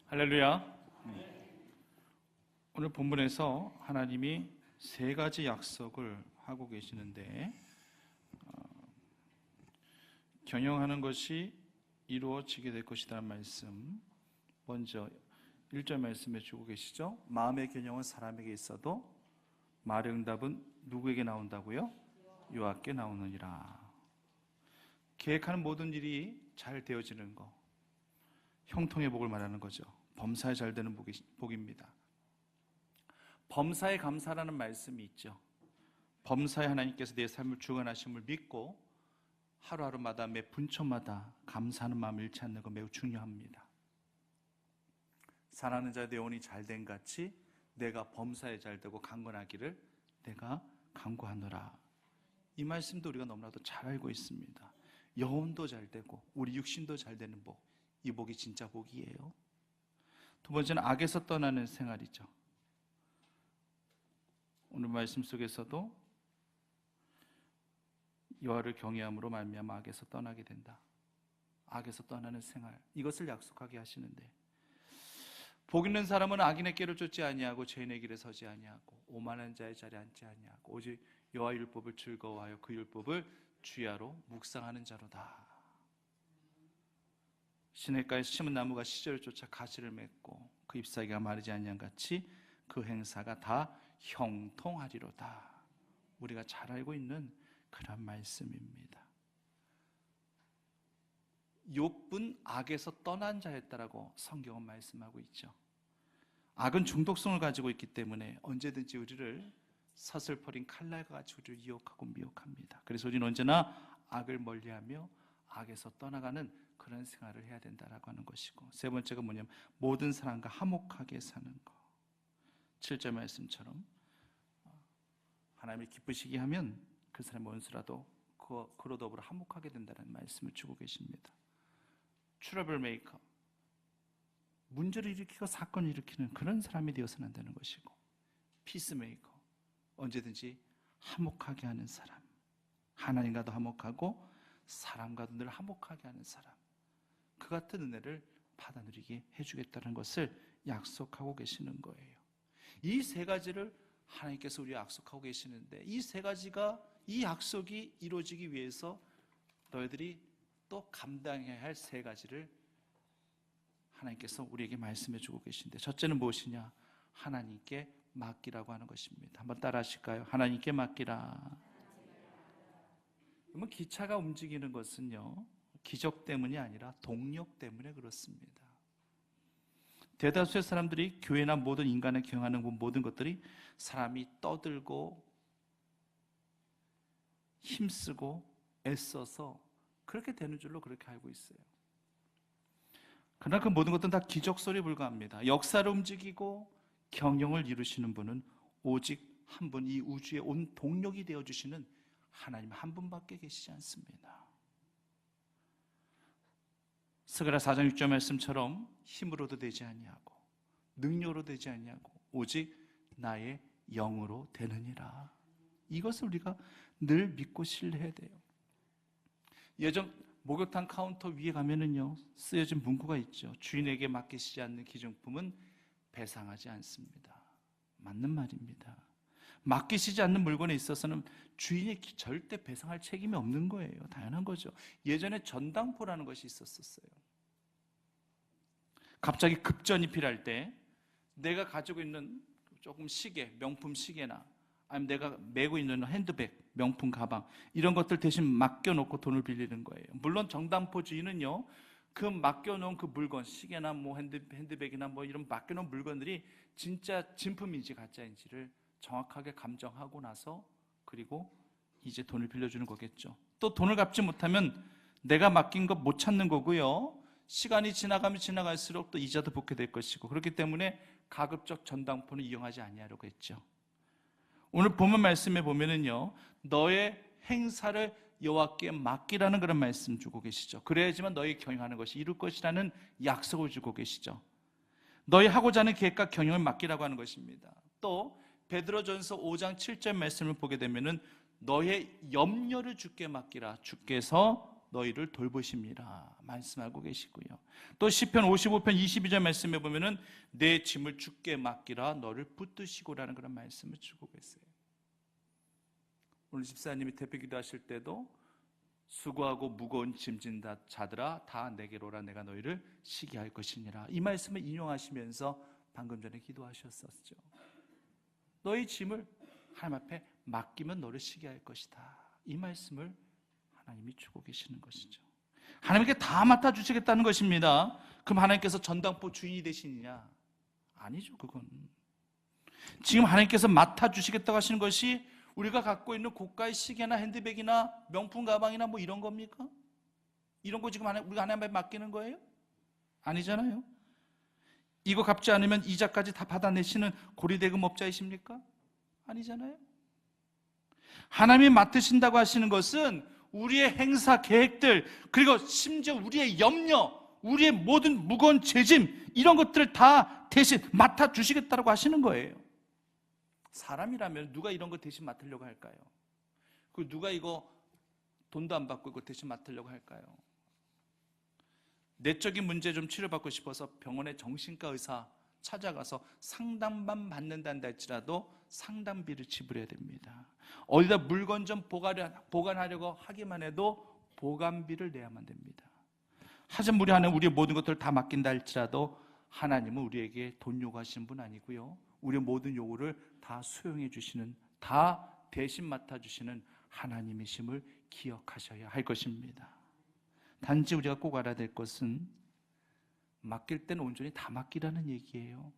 할렐루야. 오늘 본문에서 하나님이 세 가지 약속을 하고 계시는데 경영하는 것이 이루어지게 될 것이라는 말씀, 먼저 1절 말씀해 주고 계시죠. 마음의 경영은 사람에게 있어도 말의 응답은 누구에게 나온다고요? 여호와께 나오느니라. 계획하는 모든 일이 잘 되어지는 거, 형통의 복을 말하는 거죠. 범사에 잘 되는 복입니다. 범사에 감사라는 말씀이 있죠. 범사에 하나님께서 내 삶을 주관하심을 믿고 하루하루마다 매 분초마다 감사하는 마음을 잃지 않는 거 매우 중요합니다. 사랑하는 자의 내 영혼이 잘된 같이 내가 범사에 잘되고 강건하기를 내가 간구하노라. 이 말씀도 우리가 너무나도 잘 알고 있습니다. 영혼도 잘되고 우리 육신도 잘되는 복, 이 복이 진짜 복이에요. 두 번째는 악에서 떠나는 생활이죠. 오늘 말씀 속에서도 여호와를 경외함으로 말미암아 악에서 떠나게 된다. 악에서 떠나는 생활, 이것을 약속하게 하시는데, 복 있는 사람은 악인의 길을 쫓지 아니하고 죄인의 길에 서지 아니하고 오만한 자의 자리에 앉지 아니하고 오직 여호와 율법을 즐거워하여 그 율법을 주야로 묵상하는 자로다. 시냇가에서 심은 나무가 시절을 쫓아 가시를 맺고 그 잎사귀가 마르지 아니한 같이 그 행사가 다 형통하리로다. 우리가 잘 알고 있는 그런 말씀입니다. 욥은 악에서 떠난 자였다라고 성경은 말씀하고 있죠. 악은 중독성을 가지고 있기 때문에 언제든지 우리를 서슬퍼린 칼날과 같이 우리를 유혹하고 미혹합니다. 그래서 우리는 언제나 악을 멀리하며 악에서 떠나가는 그런 생활을 해야 된다라고 하는 것이고, 세 번째가 뭐냐면 모든 사람과 화목하게 사는 것. 7절 말씀처럼 하나님이 기쁘시게 하면 그 사람의 원수라도 그로 더불어 화목하게 된다는 말씀을 주고 계십니다. 트러블 메이커, 문제를 일으키고 사건을 일으키는 그런 사람이 되어서는 안 되는 것이고, 피스 메이커, 언제든지 화목하게 하는 사람, 하나님과도 화목하고 사람과도 늘 화목하게 하는 사람, 그 같은 은혜를 받아 누리게 해주겠다는 것을 약속하고 계시는 거예요. 이 세 가지를 하나님께서 우리에게 약속하고 계시는데, 이 세 가지가, 이 약속이 이루어지기 위해서 너희들이 또 감당해야 할 세 가지를 하나님께서 우리에게 말씀해 주고 계신데, 첫째는 무엇이냐? 하나님께 맡기라고 하는 것입니다. 한번 따라 하실까요? 하나님께 맡기라. 그러면 기차가 움직이는 것은요, 기적 때문이 아니라 동력 때문에 그렇습니다. 대다수의 사람들이 교회나 모든 인간을 경영하는 모든 것들이 사람이 떠들고 힘쓰고 애써서 그렇게 되는 줄로 그렇게 알고 있어요. 그러나 그 모든 것들은 다 기적 소리에 불과합니다. 역사를 움직이고 경영을 이루시는 분은 오직 한 분, 이 우주의 온 동력이 되어주시는 하나님 한 분밖에 계시지 않습니다. 스가랴 4장 6절 말씀처럼 힘으로도 되지 아니하고 능력으로 되지 아니하고 오직 나의 영으로 되느니라. 이것을 우리가 늘 믿고 신뢰해야 돼요. 예전 목욕탕 카운터 위에 가면은요, 쓰여진 문구가 있죠. 주인에게 맡기시지 않는 기증품은 배상하지 않습니다. 맞는 말입니다. 맡기시지 않는 물건에 있어서는 주인이 절대 배상할 책임이 없는 거예요. 당연한 거죠. 예전에 전당포라는 것이 있었어요. 갑자기 급전이 필요할 때 내가 가지고 있는 조금 시계, 명품 시계나 아니면 내가 메고 있는 핸드백, 명품 가방, 이런 것들 대신 맡겨놓고 돈을 빌리는 거예요. 물론 정당포 주인은요, 그 맡겨놓은 그 물건, 시계나 뭐 핸드백이나 뭐 이런 맡겨놓은 물건들이 진짜 진품인지 가짜인지를 정확하게 감정하고 나서 그리고 이제 돈을 빌려주는 거겠죠. 또 돈을 갚지 못하면 내가 맡긴 거 못 찾는 거고요, 시간이 지나가면 지나갈수록 또 이자도 붙게 될 것이고, 그렇기 때문에 가급적 전당포는 이용하지 아니하려고 했죠. 오늘 본문 말씀에 보면은요, 너의 행사를 여호와께 맡기라는 그런 말씀 주고 계시죠. 그래야지만 너희 경영하는 것이 이룰 것이라는 약속을 주고 계시죠. 너희 하고자 하는 계획과 경영을 맡기라고 하는 것입니다. 또 베드로전서 5장 7절 말씀을 보게 되면은 너의 염려를 주께 맡기라. 주께서 너희를 돌보심이라 말씀하고 계시고요. 또 시편 55편 22절 말씀에 보면은 내 짐을 주께 맡기라 너를 붙드시고라는 그런 말씀을 주고 계세요. 오늘 집사님이 대표기도 하실 때도 수고하고 무거운 짐진 자들아 다 내게로 오라 내가 너희를 쉬게 할 것이니라, 이 말씀을 인용하시면서 방금 전에 기도하셨었죠. 너희 짐을 하나님 앞에 맡기면 너를 쉬게 할 것이다, 이 말씀을 하나님이 주고 계시는 것이죠. 하나님께 다 맡아주시겠다는 것입니다. 그럼 하나님께서 전당포 주인이 되시느냐? 아니죠. 그건 지금 하나님께서 맡아주시겠다고 하시는 것이 우리가 갖고 있는 고가의 시계나 핸드백이나 명품 가방이나 뭐 이런 겁니까? 이런 거 지금 우리가 하나님께 맡기는 거예요? 아니잖아요. 이거 갚지 않으면 이자까지 다 받아내시는 고리대금업자이십니까? 아니잖아요. 하나님이 맡으신다고 하시는 것은 우리의 행사 계획들, 그리고 심지어 우리의 염려, 우리의 모든 무거운 죄짐, 이런 것들을 다 대신 맡아주시겠다고 하시는 거예요. 사람이라면 누가 이런 거 대신 맡으려고 할까요? 그 누가 이거 돈도 안 받고 이거 대신 맡으려고 할까요? 내적인 문제 좀 치료받고 싶어서 병원에 정신과 의사 찾아가서 상담만 받는다 할지라도 상담비를 지불해야 됩니다. 어디다 물건 좀 보관하려고 하기만 해도 보관비를 내야만 됩니다. 하지만 우리 하나님 우리의 모든 것들을 다 맡긴다 할지라도 하나님은 우리에게 돈 요구하시는 분 아니고요, 우리의 모든 요구를 다 수용해 주시는, 다 대신 맡아주시는 하나님이심을 기억하셔야 할 것입니다. 단지 우리가 꼭 알아야 될 것은 맡길 때는 온전히 다 맡기라는 얘기예요.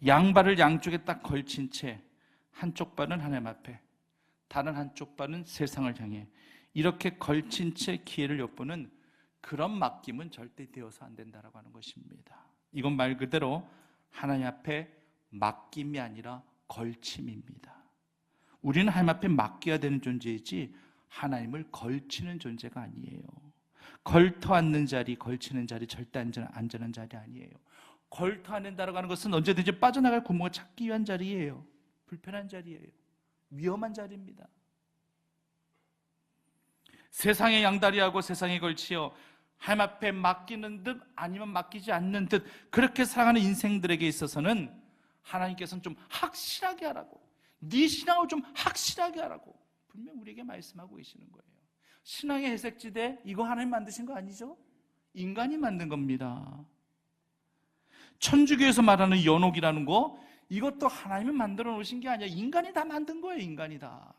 양발을 양쪽에 딱 걸친 채 한쪽 발은 하나님 앞에, 다른 한쪽 발은 세상을 향해 이렇게 걸친 채 기회를 엿보는 그런 맡김은 절대 되어서 안 된다라고 하는 것입니다. 이건 말 그대로 하나님 앞에 맡김이 아니라 걸침입니다. 우리는 하나님 앞에 맡겨야 되는 존재이지 하나님을 걸치는 존재가 아니에요. 걸터 앉는 자리, 걸치는 자리, 절대 안전한 자리 아니에요. 걸터 앉는다라고 하는 것은 언제든지 빠져나갈 구멍을 찾기 위한 자리예요. 불편한 자리예요. 위험한 자리입니다. 세상의 양다리하고 세상에 걸치어 하나님 앞에 맡기는 듯 아니면 맡기지 않는 듯 그렇게 살아가는 인생들에게 있어서는 하나님께서는 좀 확실하게 하라고, 네 신앙을 좀 확실하게 하라고 분명 우리에게 말씀하고 계시는 거예요. 신앙의 회색지대, 이거 하나님 만드신 거 아니죠? 인간이 만든 겁니다. 천주교에서 말하는 연옥이라는 거, 이것도 하나님이 만들어 놓으신 게 아니야. 인간이 다 만든 거예요. 인간이 다.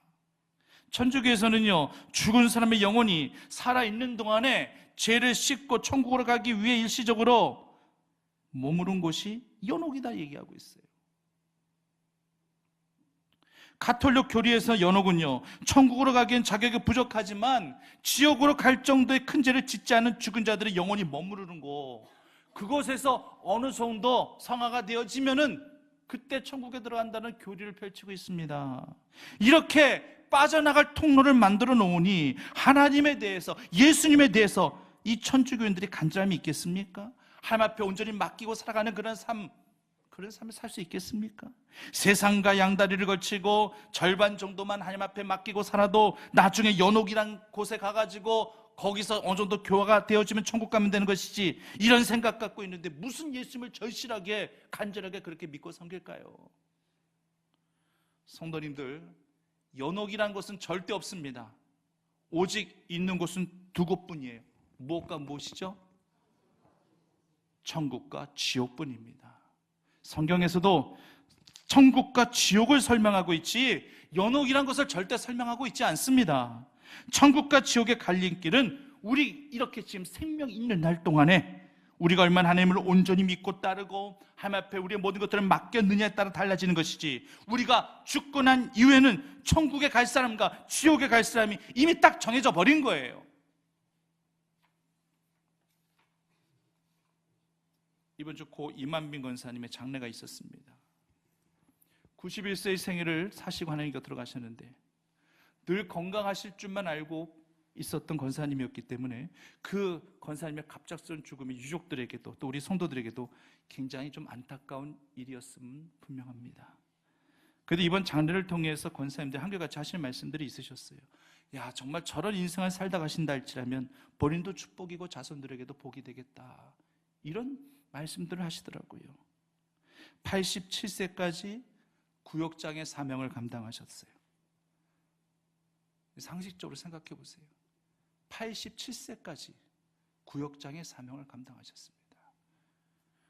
천주교에서는요, 죽은 사람의 영혼이 살아있는 동안에 죄를 씻고 천국으로 가기 위해 일시적으로 머무른 곳이 연옥이다 얘기하고 있어요. 가톨릭 교리에서 연옥은요, 천국으로 가기엔 자격이 부족하지만 지옥으로 갈 정도의 큰 죄를 짓지 않은 죽은 자들의 영혼이 머무르는 곳, 그곳에서 어느 정도 성화가 되어지면은 그때 천국에 들어간다는 교리를 펼치고 있습니다. 이렇게 빠져나갈 통로를 만들어 놓으니 하나님에 대해서, 예수님에 대해서 이 천주교인들이 간절함이 있겠습니까? 하나님 앞에 온전히 맡기고 살아가는 그런 삶을 살 수 있겠습니까? 세상과 양다리를 걸치고 절반 정도만 하나님 앞에 맡기고 살아도 나중에 연옥이란 곳에 가가지고 거기서 어느 정도 교화가 되어지면 천국 가면 되는 것이지, 이런 생각 갖고 있는데 무슨 예수님을 절실하게 간절하게 그렇게 믿고 섬길까요? 성도님들, 연옥이란 것은 절대 없습니다. 오직 있는 곳은 두 곳뿐이에요. 무엇과 무엇이죠? 천국과 지옥뿐입니다. 성경에서도 천국과 지옥을 설명하고 있지 연옥이란 것을 절대 설명하고 있지 않습니다. 천국과 지옥의 갈림길은 우리 이렇게 지금 생명 있는 날 동안에 우리가 얼마나 하나님을 온전히 믿고 따르고 하나님 앞에 우리의 모든 것들을 맡겼느냐에 따라 달라지는 것이지, 우리가 죽고 난 이후에는 천국에 갈 사람과 지옥에 갈 사람이 이미 딱 정해져 버린 거예요. 이번 주 고 이만빈 권사님의 장례가 있었습니다. 91세의 생일을 사시고 하나님 곁으로 가셨는데 늘 건강하실 줄만 알고 있었던 권사님이었기 때문에 그 권사님의 갑작스러운 죽음이 유족들에게도 또 우리 성도들에게도 굉장히 좀 안타까운 일이었음은 분명합니다. 그래도 이번 장례를 통해서 권사님들 한결같이 하시는 말씀들이 있으셨어요. 야, 정말 저런 인생을 살다 가신다 할지라면 본인도 축복이고 자손들에게도 복이 되겠다, 이런 말씀들을 하시더라고요. 87세까지 구역장의 사명을 감당하셨어요. 상식적으로 생각해 보세요. 87세까지 구역장의 사명을 감당하셨습니다.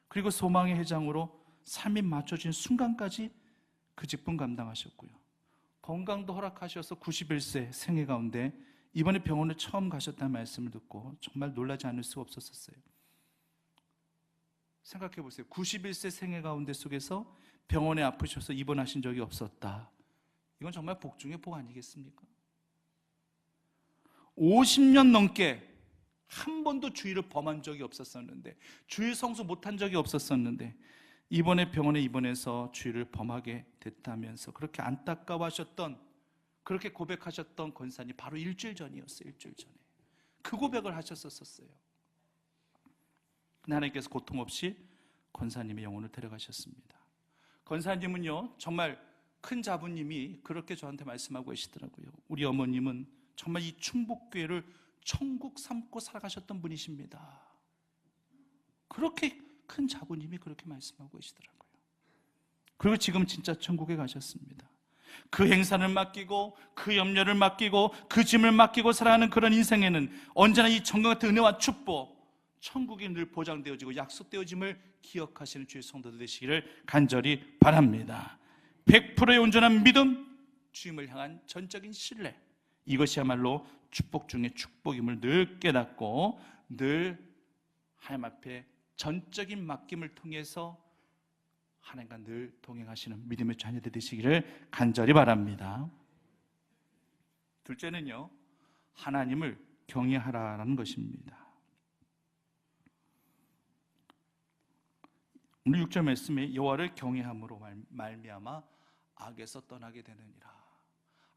그리고 소망의 회장으로 3인 맞춰진 순간까지 그 직분 감당하셨고요. 건강도 허락하셔서 91세 생애 가운데 이번에 병원에 처음 가셨다는 말씀을 듣고 정말 놀라지 않을 수가 없었어요. 생각해 보세요. 91세 생애 가운데 속에서 병원에 아프셔서 입원하신 적이 없었다. 이건 정말 복 중에 복 아니겠습니까? 50년 넘게 한 번도 주일을 범한 적이 없었었는데, 주일 성수 못한 적이 없었었는데 이번에 병원에 입원해서 주일을 범하게 됐다면서 그렇게 안타까워하셨던, 그렇게 고백하셨던 권사님 바로 일주일 전이었어요. 일주일 전에 그 고백을 하셨었어요. 하나님께서 고통 없이 권사님의 영혼을 데려가셨습니다. 권사님은요, 정말 큰 자부님이 그렇게 저한테 말씀하고 계시더라고요. 우리 어머님은 정말 이 충북교회를 천국 삼고 살아가셨던 분이십니다. 그렇게 큰 자부님이 그렇게 말씀하고 계시더라고요. 그리고 지금 진짜 천국에 가셨습니다. 그 행사를 맡기고 그 염려를 맡기고 그 짐을 맡기고 살아가는 그런 인생에는 언제나 이 정과 같은 은혜와 축복, 천국이 늘 보장되어지고 약속되어짐을 기억하시는 주의 성도들 되시기를 간절히 바랍니다. 100%의 온전한 믿음, 주님을 향한 전적인 신뢰, 이것이야말로 축복 중에 축복임을 늘 깨닫고 늘 하나님 앞에 전적인 맡김을 통해서 하나님과 늘 동행하시는 믿음의 자녀들 되시기를 간절히 바랍니다. 둘째는요, 하나님을 경외하라는 것입니다. 오늘 6절 말씀에 여호와를 경외함으로 말미암아 악에서 떠나게 되느니라.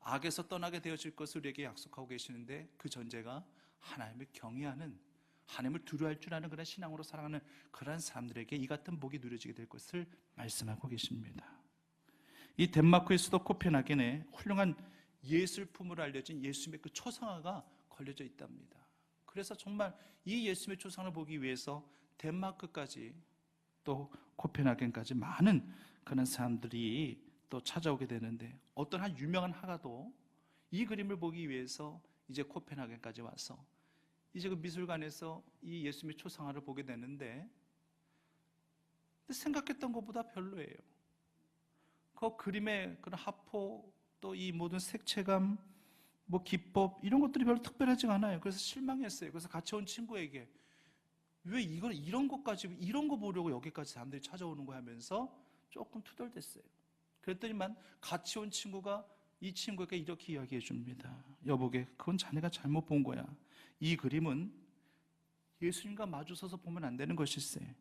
악에서 떠나게 되어질 것을 우리에게 약속하고 계시는데, 그 전제가 하나님을 경외하는, 하나님을 두려워할 줄 아는 그런 신앙으로 살아가는 그런 사람들에게 이 같은 복이 누려지게 될 것을 말씀하고 계십니다. 이 덴마크의 수도 코펜하겐에 훌륭한 예술품으로 알려진 예수님의 그 초상화가 걸려져 있답니다. 그래서 정말 이 예수님의 초상화를 보기 위해서 덴마크까지 또 코펜하겐까지 많은 그런 사람들이 또 찾아오게 되는데, 어떤 한 유명한 화가도 이 그림을 보기 위해서 이제 코펜하겐까지 와서 이제 그 미술관에서 이 예수님의 초상화를 보게 되는데, 생각했던 것보다 별로예요. 그 그림의 그런 화포, 또 이 모든 색채감, 뭐 기법, 이런 것들이 별로 특별하지가 않아요. 그래서 실망했어요. 그래서 같이 온 친구에게 왜 이런 것까지, 이런 거 보려고 여기까지 사람들이 찾아오는 거야 하면서 조금 투덜댔어요. 그랬더니만 같이 온 친구가 이 친구에게 이렇게 이야기해 줍니다. 여보게, 그건 자네가 잘못 본 거야. 이 그림은 예수님과 마주서서 보면 안 되는 것일세.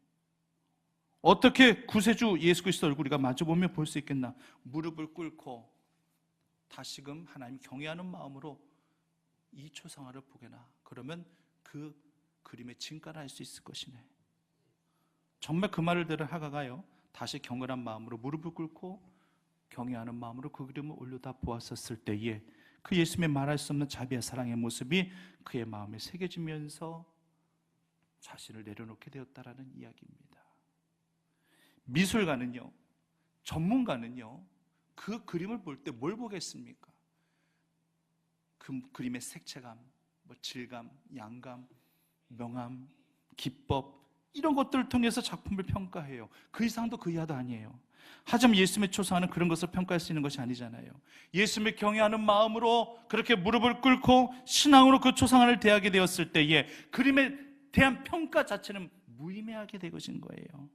어떻게 구세주 예수 그리스도 얼굴 우리가 마주보며 볼 수 있겠나. 무릎을 꿇고 다시금 하나님 경외하는 마음으로 이 초상화를 보게나. 그러면 그 그림의 진가를 알 수 있을 것이네. 정말 그 말을 들은 하가가요, 다시 경건한 마음으로 무릎을 꿇고 경외하는 마음으로 그 그림을 올려다 보았었을 때에 그 예수님의 말할 수 없는 자비와 사랑의 모습이 그의 마음에 새겨지면서 자신을 내려놓게 되었다라는 이야기입니다. 미술가는요, 전문가는요, 그 그림을 볼 때 뭘 보겠습니까? 그 그림의 색채감, 뭐 질감, 양감, 명암, 기법, 이런 것들을 통해서 작품을 평가해요. 그 이상도 그 이하도 아니에요. 하지만 예수님의 초상화는 그런 것을 평가할 수 있는 것이 아니잖아요. 예수님을 경외하는 마음으로 그렇게 무릎을 꿇고 신앙으로 그 초상화를 대하게 되었을 때에 그림에 대한 평가 자체는 무의미하게 되어진 거예요.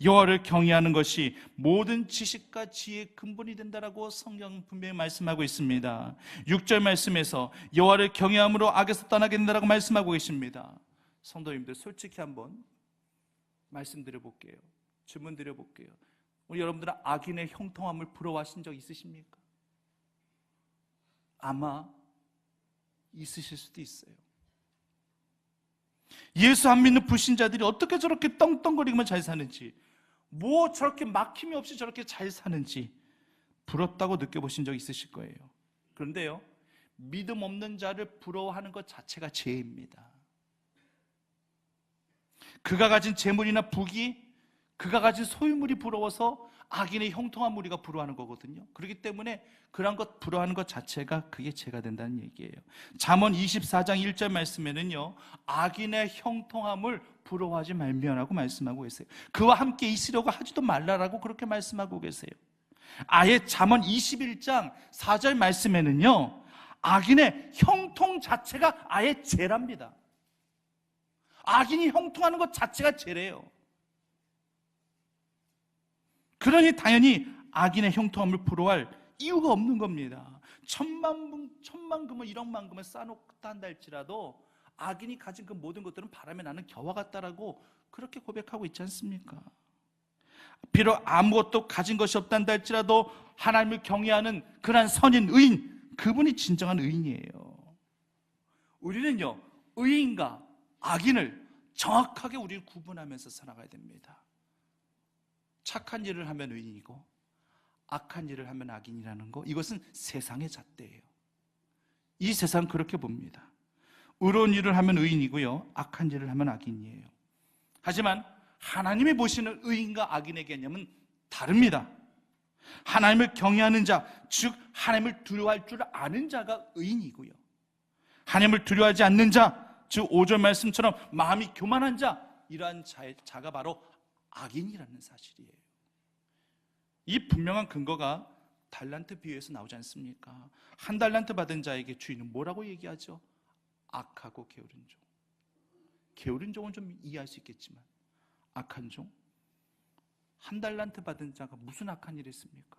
여호와를 경외하는 것이 모든 지식과 지혜의 근본이 된다라고 성경 분명히 말씀하고 있습니다. 6절 말씀에서 여호와를 경외함으로 악에서 떠나게 된다라고 말씀하고 계십니다. 성도님들, 솔직히 한번 말씀드려 볼게요. 질문 드려 볼게요. 우리 여러분들은 악인의 형통함을 부러워하신 적 있으십니까? 아마 있으실 수도 있어요. 예수 안 믿는 불신자들이 어떻게 저렇게 떵떵거리기만 잘 사는지, 뭐 저렇게 막힘이 없이 저렇게 잘 사는지 부럽다고 느껴보신 적 있으실 거예요. 그런데요, 믿음 없는 자를 부러워하는 것 자체가 죄입니다. 그가 가진 재물이나 부귀, 그가 가진 소유물이 부러워서 악인의 형통한 무리가 부러워하는 거거든요. 그렇기 때문에 그런 것 부러워하는 것 자체가 그게 죄가 된다는 얘기예요. 잠언 24장 1절 말씀에는요, 악인의 형통함을 부러워하지 말미라고 말씀하고 계세요. 그와 함께 있으려고 하지도 말라라고 그렇게 말씀하고 계세요. 아예 잠언 21장 4절 말씀에는요, 악인의 형통 자체가 아예 죄랍니다. 악인이 형통하는 것 자체가 죄래요. 그러니 당연히 악인의 형통함을 부러워할 이유가 없는 겁니다. 천만 금을 1억만 금을 쌓아놓다 한다 할지라도 악인이 가진 그 모든 것들은 바람에 나는 겨와 같다라고 그렇게 고백하고 있지 않습니까? 비록 아무것도 가진 것이 없단다 할지라도 하나님을 경외하는 그런 선인 의인, 그분이 진정한 의인이에요. 우리는요, 의인과 악인을 정확하게 우리는 구분하면서 살아가야 됩니다. 착한 일을 하면 의인이고 악한 일을 하면 악인이라는 거, 이것은 세상의 잣대예요. 이 세상은 그렇게 봅니다. 의로운 일을 하면 의인이고요, 악한 일을 하면 악인이에요. 하지만 하나님이 보시는 의인과 악인의 개념은 다릅니다. 하나님을 경외하는 자, 즉 하나님을 두려워할 줄 아는 자가 의인이고요, 하나님을 두려워하지 않는 자, 즉 5절 말씀처럼 마음이 교만한 자, 이러한 자가 바로 악인이라는 사실이에요. 이 분명한 근거가 달란트 비유에서 나오지 않습니까? 한 달란트 받은 자에게 주인은 뭐라고 얘기하죠? 악하고 게으른 종. 게으른 종은 좀 이해할 수 있겠지만 악한 종? 한 달란트 받은 자가 무슨 악한 일을 했습니까?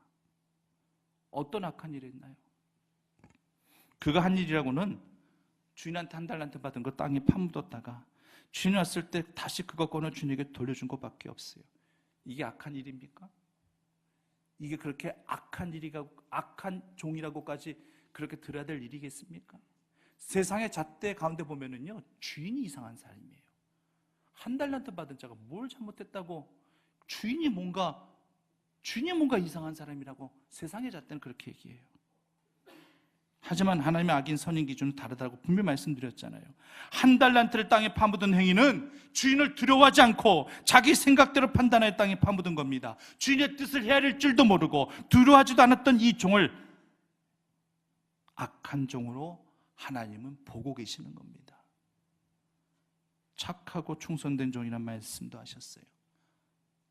어떤 악한 일을 했나요? 그가 한 일이라고는 주인한테 한 달란트 받은 거 땅에 파묻었다가 주인이 왔을 때 다시 그거 꺼내 주인에게 돌려준 것밖에 없어요. 이게 악한 일입니까? 이게 그렇게 악한 일이고 악한 종이라고까지 그렇게 들어야 될 일이겠습니까? 세상의 잣대 가운데 보면은요, 주인이 이상한 사람이에요. 한 달란트 받은 자가 뭘 잘못했다고 주인이 뭔가 이상한 사람이라고 세상의 잣대는 그렇게 얘기해요. 하지만 하나님의 악인 선인 기준은 다르다고 분명히 말씀드렸잖아요. 한 달란트를 땅에 파묻은 행위는 주인을 두려워하지 않고 자기 생각대로 판단하여 땅에 파묻은 겁니다. 주인의 뜻을 헤아릴 줄도 모르고 두려워하지도 않았던 이 종을 악한 종으로 하나님은 보고 계시는 겁니다. 착하고 충성된 종이란 말씀도 하셨어요.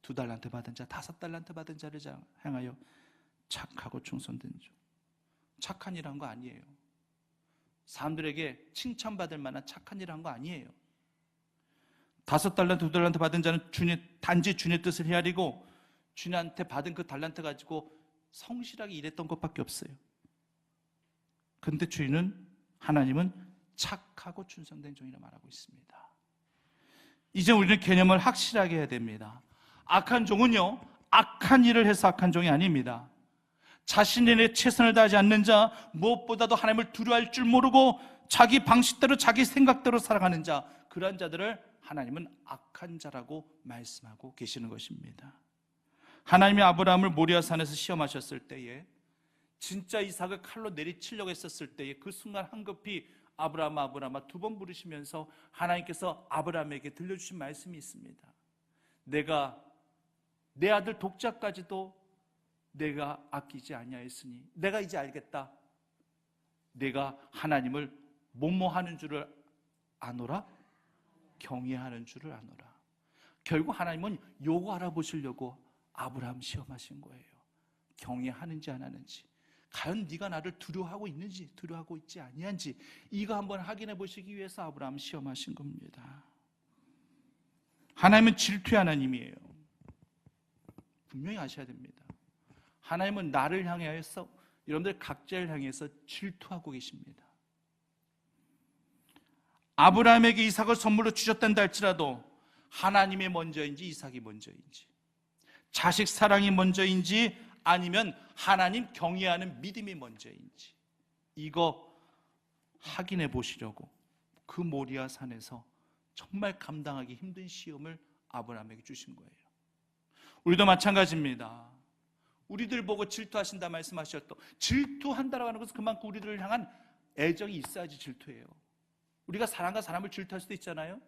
2달란트 받은 자, 5달란트 받은 자를 향하여 착하고 충성된 종. 착한 일 한 거 아니에요. 사람들에게 칭찬받을 만한 착한 일 한 거 아니에요. 5달란트, 2달란트 받은 자는 단지 주님의 뜻을 헤아리고 주님한테 받은 그 달란트 가지고 성실하게 일했던 것밖에 없어요. 그런데 하나님은 착하고 충성된 종이라 말하고 있습니다. 이제 우리는 개념을 확실하게 해야 됩니다. 악한 종은요, 악한 일을 해서 악한 종이 아닙니다. 자신의 최선을 다하지 않는 자, 무엇보다도 하나님을 두려워할 줄 모르고 자기 방식대로 자기 생각대로 살아가는 자, 그러한 자들을 하나님은 악한 자라고 말씀하고 계시는 것입니다. 하나님이 아브라함을 모리아산에서 시험하셨을 때에, 진짜 이삭을 칼로 내리치려고 했었을 때에 그 순간 황급히 아브라함아 아브라함아 2번 부르시면서 하나님께서 아브라함에게 들려주신 말씀이 있습니다. 내가 내 아들 독자까지도 내가 아끼지 아니하였으니 내가 이제 알겠다. 내가 하나님을 뭐뭐 하는 줄을 아노라? 경외하는 줄을 아노라. 결국 하나님은 요거 알아보시려고 아브라함 시험하신 거예요. 경외하는지 안 하는지, 과연 네가 나를 두려워하고 있는지 두려워하고 있지 아니한지, 이거 한번 확인해 보시기 위해서 아브라함 시험하신 겁니다. 하나님은 질투의 하나님이에요. 분명히 아셔야 됩니다. 하나님은 나를 향해서, 여러분들 각자를 향해서 질투하고 계십니다. 아브라함에게 이삭을 선물로 주셨단다 할지라도 하나님이 먼저인지 이삭이 먼저인지, 자식 사랑이 먼저인지 아니면 하나님 경외하는 믿음이 먼저인지, 이거 확인해 보시려고 그 모리아 산에서 정말 감당하기 힘든 시험을 아브라함에게 주신 거예요. 우리도 마찬가지입니다. 우리들 보고 질투하신다 말씀하셨던, 질투한다라고 하는 것은 그만큼 우리들을 향한 애정이 있어야지 질투해요. 우리가 사람과 사람을 질투할 수도 있잖아요.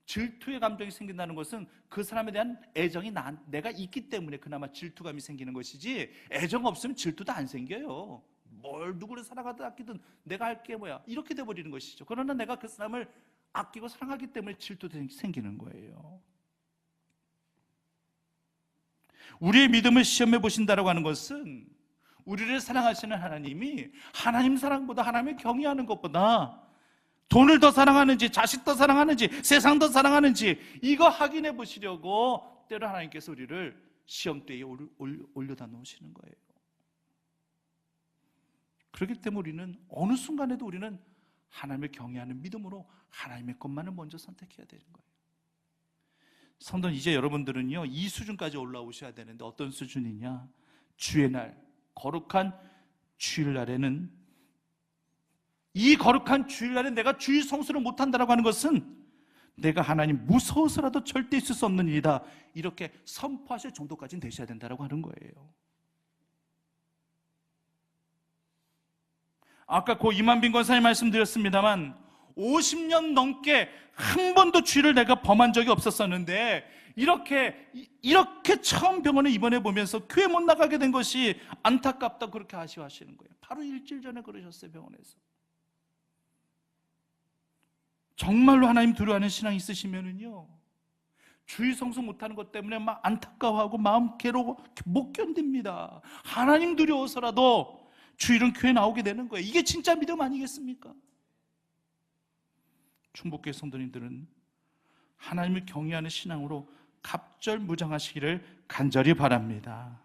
질투의 감정이 생긴다는 것은 그 사람에 대한 애정이 내가 있기 때문에 그나마 질투감이 생기는 것이지, 애정 없으면 질투도 안 생겨요. 뭘 누구를 사랑하든 아끼든 내가 할 게 뭐야, 이렇게 돼버리는 것이죠. 그러나 내가 그 사람을 아끼고 사랑하기 때문에 질투도 생기는 거예요. 우리의 믿음을 시험해 보신다라고 하는 것은 우리를 사랑하시는 하나님이 하나님 사랑보다, 하나님을 경외하는 것보다 돈을 더 사랑하는지, 자식 더 사랑하는지, 세상 더 사랑하는지, 이거 확인해 보시려고 때로 하나님께서 우리를 시험대에 올려다 놓으시는 거예요. 그렇기 때문에 우리는 어느 순간에도 우리는 하나님을 경외하는 믿음으로 하나님의 것만을 먼저 선택해야 되는 거예요. 성도는, 이제 여러분들은요, 이 수준까지 올라오셔야 되는데, 어떤 수준이냐? 주의 날, 거룩한 주일날에는, 이 거룩한 주일날에 내가 주일 성수를 못한다라고 하는 것은 내가 하나님 무서워서라도 절대 있을 수 없는 일이다, 이렇게 선포하실 정도까지는 되셔야 된다라고 하는 거예요. 아까 고 이만빈 권사님 말씀드렸습니다만 50년 넘게 한 번도 죄를 내가 범한 적이 없었었는데 이렇게 처음 병원에 입원해 보면서 교회 못 나가게 된 것이 안타깝다, 그렇게 아쉬워하시는 거예요. 바로 일주일 전에 그러셨어요, 병원에서. 정말로 하나님 두려워하는 신앙이 있으시면은요, 주의 성수 못하는 것 때문에 막 안타까워하고 마음 괴로워 못 견딥니다. 하나님 두려워서라도 주일은 교회 나오게 되는 거예요. 이게 진짜 믿음 아니겠습니까? 충북교회 성도님들은 하나님을 경외하는 신앙으로 갑절무장하시기를 간절히 바랍니다.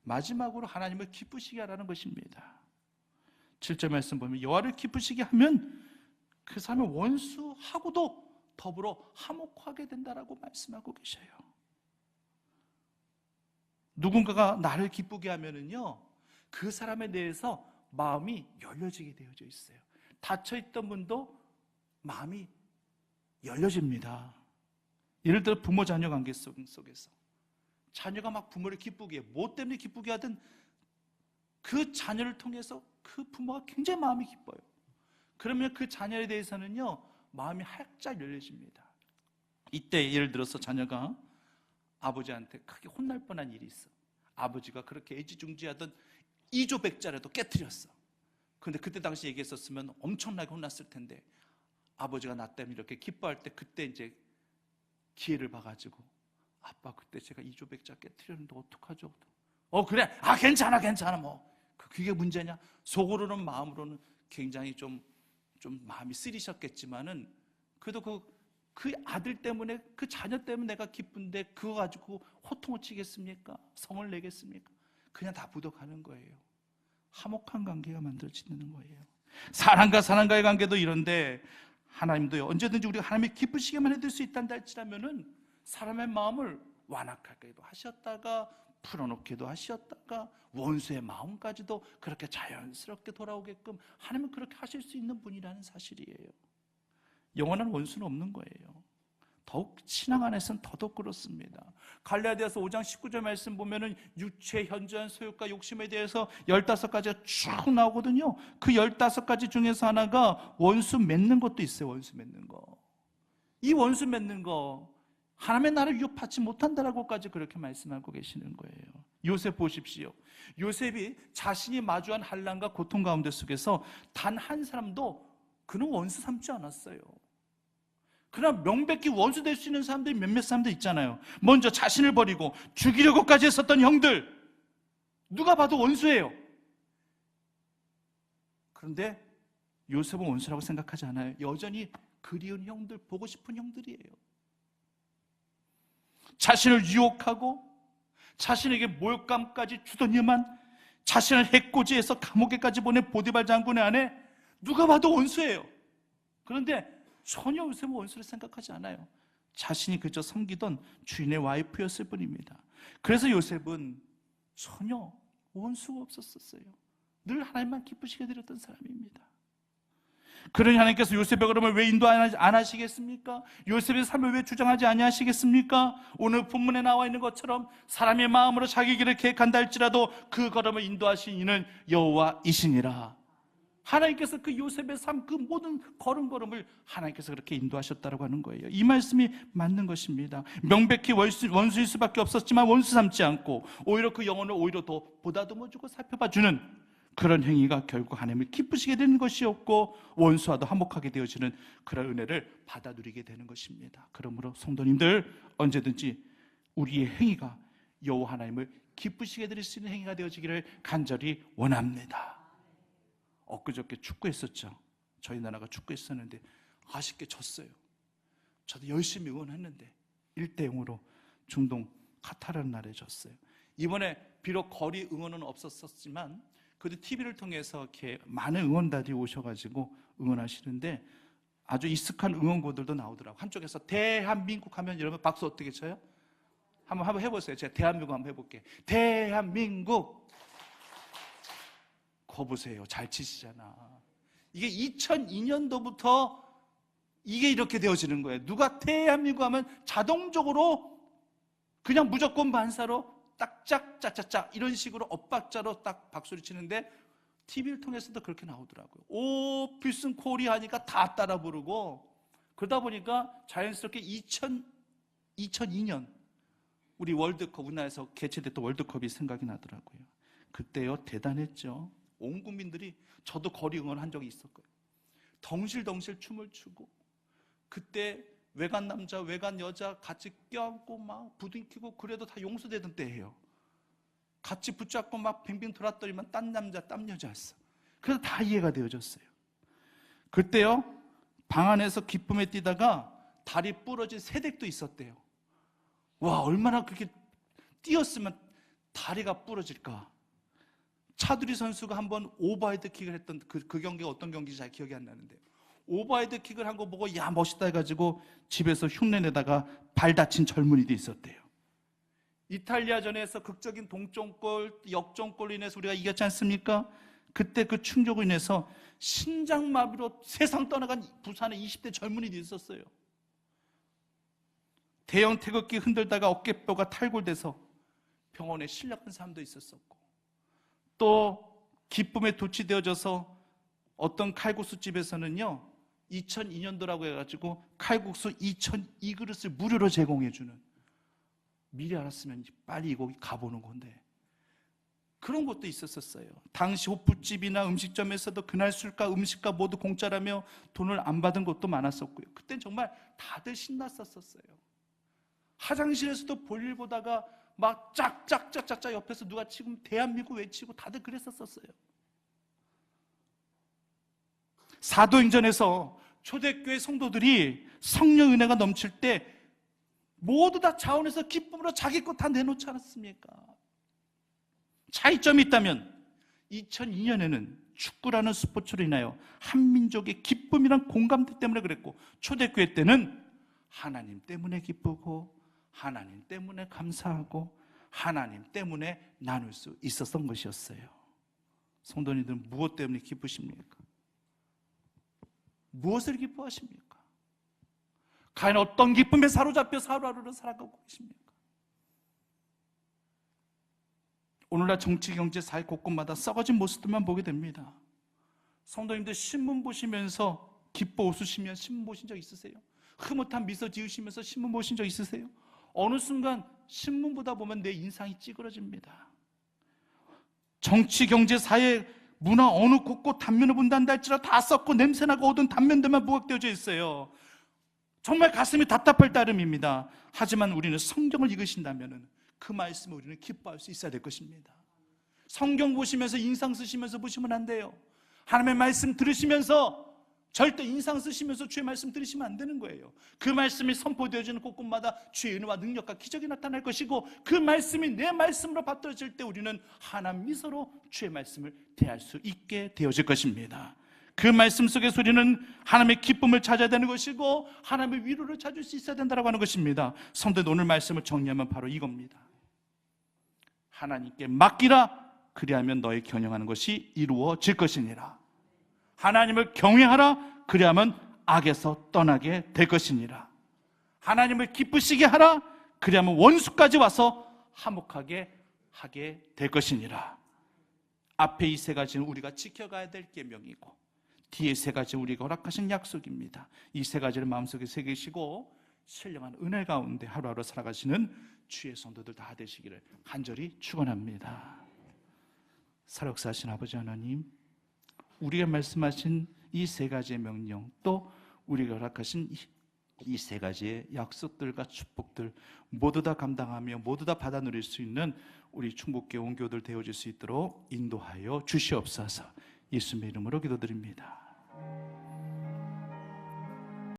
마지막으로 하나님을 기쁘시게 하라는 것입니다. 7절 말씀 보면 여호와를 기쁘시게 하면 그 사람의 원수하고도 더불어 화목하게 된다라고 말씀하고 계셔요. 누군가가 나를 기쁘게 하면은요, 그 사람에 대해서 마음이 열려지게 되어져 있어요. 닫혀있던 문도 마음이 열려집니다. 예를 들어 부모 자녀 관계 속에서 자녀가 막 부모를 기쁘게 해, 뭐 때문에 기쁘게 하든 그 자녀를 통해서 그 부모가 굉장히 마음이 기뻐요. 그러면 그 자녀에 대해서는요, 마음이 활짝 열려집니다. 이때 예를 들어서 자녀가 아버지한테 크게 혼날 뻔한 일이 있어. 아버지가 그렇게 애지중지하던 2조 100자라도 깨트렸어. 그런데 그때 당시 얘기했었으면 엄청나게 혼났을 텐데, 아버지가 나 때문에 이렇게 기뻐할 때 그때 이제 기회를 봐가지고, 아빠 그때 제가 2조 100자 깨트렸는데 어떡하죠? 그래, 괜찮아 뭐 그게 문제냐? 속으로는, 마음으로는 굉장히 좀 마음이 쓰리셨겠지만은 그래도 그 아들 때문에, 그 자녀 때문에 내가 기쁜데 그거 가지고 호통을 치겠습니까? 성을 내겠습니까? 그냥 다 부덕하는 거예요. 화목한 관계가 만들어지는 거예요. 사람과 사람과의 관계도 이런데, 하나님도 언제든지 우리가 하나님의 기쁘시게만 해줄 수 있단다 할지라면은 사람의 마음을 완악하게도 하셨다가 풀어놓기도 하셨다가 원수의 마음까지도 그렇게 자연스럽게 돌아오게끔 하나님은 그렇게 하실 수 있는 분이라는 사실이에요. 영원한 원수는 없는 거예요. 더욱 신앙 안에서는 더더욱 그렇습니다. 갈라디아서 5장 19절 말씀 보면은 육체의 현저한 소욕과 욕심에 대해서 15가지가 쭉 나오거든요. 그 15가지 중에서 하나가 원수 맺는 것도 있어요. 원수 맺는 거. 이 원수 맺는 거, 하나님의 나를 유혹받지 못한다라고까지 그렇게 말씀하고 계시는 거예요. 요셉 보십시오. 요셉이 자신이 마주한 환난과 고통 가운데 속에서 단 한 사람도 그는 원수 삼지 않았어요. 그러나 명백히 원수 될 수 있는 사람들이 몇몇 사람들 있잖아요. 먼저 자신을 버리고 죽이려고까지 했었던 형들, 누가 봐도 원수예요. 그런데 요셉은 원수라고 생각하지 않아요. 여전히 그리운 형들, 보고 싶은 형들이에요. 자신을 유혹하고 자신에게 모욕감까지 주더니만 자신을 해코지해서 감옥에까지 보낸 보디발 장군의 아내, 누가 봐도 원수예요. 그런데 전혀 요셉은 원수를 생각하지 않아요. 자신이 그저 섬기던 주인의 와이프였을 뿐입니다. 그래서 요셉은 전혀 원수가 없었어요. 늘 하나님만 기쁘시게 드렸던 사람입니다. 그러니 하나님께서 요셉의 걸음을 왜 인도 안 하시겠습니까? 요셉의 삶을 왜 주장하지 아니하시겠습니까? 오늘 본문에 나와 있는 것처럼 사람의 마음으로 자기 길을 계획한다 할지라도 그 걸음을 인도하신 이는 여호와이시니라. 하나님께서 그 요셉의 삶, 그 모든 걸음걸음을 하나님께서 그렇게 인도하셨다고 하는 거예요. 이 말씀이 맞는 것입니다. 명백히 원수일 수밖에 없었지만 원수 삼지 않고 오히려 그 영혼을 오히려 더 보다듬어주고 살펴봐주는 그런 행위가 결국 하나님을 기쁘시게 되는 것이었고, 원수와도 화목하게 되어지는 그런 은혜를 받아 누리게 되는 것입니다. 그러므로 성도님들, 언제든지 우리의 행위가 여호와 하나님을 기쁘시게 드릴 수 있는 행위가 되어지기를 간절히 원합니다. 엊그저께 축구했었죠. 저희 나라가 축구했었는데 아쉽게 졌어요. 저도 열심히 응원했는데 1대0으로 중동 카타르 나라에 졌어요. 이번에 비록 거리 응원은 없었지만 그래도 TV를 통해서 이렇게 많은 응원단이 오셔가지고 응원하시는데 아주 익숙한 응원구들도 나오더라고요. 한쪽에서 대한민국 하면 여러분 박수 어떻게 쳐요? 한번 해보세요. 제가 대한민국 한번 해볼게요. 대한민국. 거 보세요. 잘 치시잖아. 이게 2002년도부터 이게 이렇게 되어지는 거예요. 누가 대한민국 하면 자동적으로 그냥 무조건 반사로 딱짝 짜짜짜 이런 식으로 엇박자로 딱 박수를 치는데 TV를 통해서도 그렇게 나오더라고요. 오 필승 코리 하니까 다 따라 부르고, 그러다 보니까 자연스럽게 2002년 우리 월드컵, 우리나라에서 개최됐던 월드컵이 생각이 나더라고요. 그때요 대단했죠. 온 국민들이, 저도 거리 응원한 적이 있었고요. 덩실덩실 춤을 추고, 그때 외간 남자 외간 여자 같이 껴안고 막 부둥키고 그래도 다 용서되던 때예요. 같이 붙잡고 막 빙빙 돌았더니만 딴 남자 딴 여자였어. 그래서 다 이해가 되어졌어요. 그때요 방 안에서 기쁨에 뛰다가 다리 부러진 새댁도 있었대요. 와, 얼마나 그렇게 뛰었으면 다리가 부러질까. 차두리 선수가 한번 오버헤드 킥을 했던 그 경기가 어떤 경기인지 잘 기억이 안 나는데, 오버헤드 킥을 한 거 보고 야 멋있다 해가지고 집에서 흉내내다가 발 다친 젊은이도 있었대요. 이탈리아전에서 극적인 동점골, 역전골로 인해서 우리가 이겼지 않습니까? 그때 그 충격으로 인해서 신장마비로 세상 떠나간 부산의 20대 젊은이도 있었어요. 대형 태극기 흔들다가 어깨뼈가 탈골돼서 병원에 실려간 사람도 있었었고, 또 기쁨에 도취되어져서 어떤 칼국수 집에서는요 2002년도라고 해가지고 칼국수 2,002그릇을 무료로 제공해주는, 미리 알았으면 빨리 이거 가보는 건데 그런 것도 있었어요. 당시 호프집이나 음식점에서도 그날 술과 음식과 모두 공짜라며 돈을 안 받은 것도 많았었고요. 그땐 정말 다들 신났었어요. 화장실에서도 볼일 보다가 막 짝짝짝짝짝 옆에서 누가 지금 대한민국 외치고 다들 그랬었어요. 사도행전에서 초대교회 성도들이 성령 은혜가 넘칠 때 모두 다 자원해서 기쁨으로 자기 것 다 내놓지 않았습니까? 차이점이 있다면 2002년에는 축구라는 스포츠로 인하여 한민족의 기쁨이란 공감대 때문에 그랬고, 초대교회 때는 하나님 때문에 기쁘고 하나님 때문에 감사하고 하나님 때문에 나눌 수 있었던 것이었어요. 성도님들은 무엇 때문에 기쁘십니까? 무엇을 기뻐하십니까? 과연 어떤 기쁨에 사로잡혀 하루하루를 살아가고 계십니까? 오늘날 정치, 경제, 사회 곳곳마다 썩어진 모습들만 보게 됩니다. 성도님들 신문 보시면서 기뻐 웃으시면 신문 보신 적 있으세요? 흐뭇한 미소 지으시면서 신문 보신 적 있으세요? 어느 순간 신문 보다 보면 내 인상이 찌그러집니다. 정치, 경제, 사회, 문화 어느 곳곳 단면을 본다는다 할지라도 다 썩고 냄새나고 어두운 단면들만 부각되어져 있어요. 정말 가슴이 답답할 따름입니다. 하지만 우리는 성경을 읽으신다면 그 말씀을 우리는 기뻐할 수 있어야 될 것입니다. 성경 보시면서 인상 쓰시면서 보시면 안 돼요. 하나님의 말씀 들으시면서 절대 인상 쓰시면서 주의 말씀 들으시면 안 되는 거예요. 그 말씀이 선포되어지는 곳곳마다 주의 은혜와 능력과 기적이 나타날 것이고, 그 말씀이 내 말씀으로 받들어질 때 우리는 환한 미소로 주의 말씀을 대할 수 있게 되어질 것입니다. 그 말씀 속에서 우리는 하나님의 기쁨을 찾아야 되는 것이고 하나님의 위로를 찾을 수 있어야 된다고 하는 것입니다. 성도들, 오늘 말씀을 정리하면 바로 이겁니다. 하나님께 맡기라, 그리하면 너의 경영하는 것이 이루어질 것이니라. 하나님을 경외하라, 그리하면 악에서 떠나게 될 것이니라. 하나님을 기쁘시게 하라, 그리하면 원수까지 와서 화목하게 하게 될 것이니라. 앞에 이 세 가지는 우리가 지켜가야 될 계명이고 뒤에 세 가지는 우리가 허락하신 약속입니다. 이 세 가지를 마음속에 새기시고 신령한 은혜 가운데 하루하루 살아가시는 주의 성도들 다 되시기를 간절히 축원합니다. 사역사하신 아버지 하나님, 우리가 말씀하신 이 세 가지의 명령, 또 우리가 허락하신 이 세 가지의 약속들과 축복들 모두 다 감당하며 모두 다 받아 누릴 수 있는 우리 충북교회 온교들 되어질 수 있도록 인도하여 주시옵소서. 예수님의 이름으로 기도드립니다.